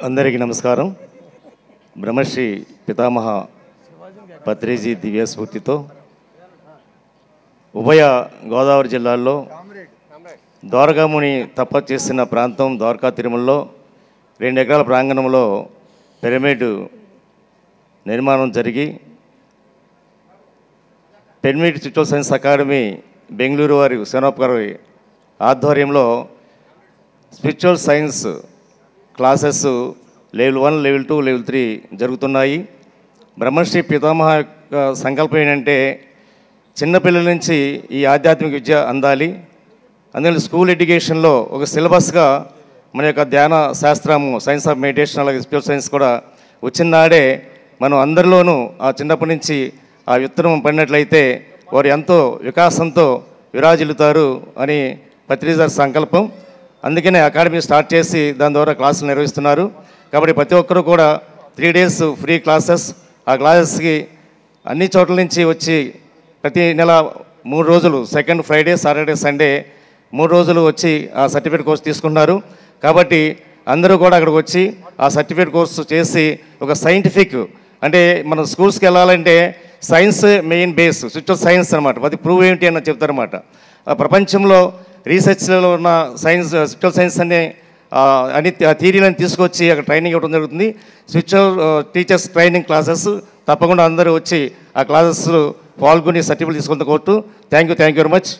అందరికీ నమస్కారం. బ్రహ్మశ్రీ పితామహ పత్రిజీ దివ్య స్ఫూర్తితో ఉభయ గోదావరి జిల్లాల్లో ద్వారకాముని తపస్సు చేసిన ప్రాంతం ద్వారకా తిరుమలలో 2 ఎకరాల ప్రాంగణంలో పిరమిడ్ నిర్మాణం జరిగి pyramid spiritual science academy Bengaluru వారి సేనోప్ గారి ఆధ్వర్యంలో spiritual science classes level 1, level 2, level 3 జరుగుతున్నాయి. బ్రహ్మశ్రీ పితామహ యొక్క సంకల్పం ఏంటంటే చిన్నపిల్లల నుంచి ఈ ఆధ్యాత్మిక విద్య అందాలి. అందుకని స్కూల్ ఎడ్యుకేషన్లో ఒక సిలబస్గా మన యొక్క ధ్యాన శాస్త్రము, సైన్స్ ఆఫ్ మెడిటేషన్, అలాగే స్పిరిచువల్ సైన్స్ కూడా వచ్చిన నాడే మనం అందరిలోనూ ఆ చిన్నప్పటి నుంచి ఆ విత్తనం పడినట్లయితే వారు ఎంతో వికాసంతో విరాజిల్లుతారు అని పత్రిజీ సంకల్పం. అందుకనే అకాడమీ స్టార్ట్ చేసి దాని ద్వారా క్లాసులు నిర్వహిస్తున్నారు. కాబట్టి ప్రతి ఒక్కరూ కూడా 3 days ఫ్రీ క్లాసెస్, ఆ క్లాసెస్కి అన్ని చోట్ల నుంచి వచ్చి ప్రతి నెల 3 రోజులు, సెకండ్ ఫ్రైడే, సాటర్డే, సండే 3 రోజులు వచ్చి ఆ సర్టిఫికేట్ కోర్సు తీసుకుంటున్నారు. కాబట్టి అందరూ కూడా అక్కడికి వచ్చి ఆ సర్టిఫికేట్ కోర్సు చేసి ఒక సైంటిఫిక్, అంటే మనం స్కూల్స్కి వెళ్ళాలంటే science main base, spiritual science అనమాట. అది ప్రూవ్ ఏంటి అని చెప్తారన్నమాట. ప్రపంచంలో రీసెర్చ్లో ఉన్న సైన్స్, స్పిరిచువల్ సైన్స్ అన్ని థియరీలను తీసుకొచ్చి అక్కడ ట్రైనింగ్ ఇవ్వడం జరుగుతుంది. స్పిరిచువల్ టీచర్స్ ట్రైనింగ్ క్లాసెస్ తప్పకుండా అందరూ వచ్చి ఆ క్లాసెస్ పాల్గొని సర్టిఫికేట్ తీసుకుంటూ కోరుతూ థ్యాంక్ యూ వెరీ మచ్.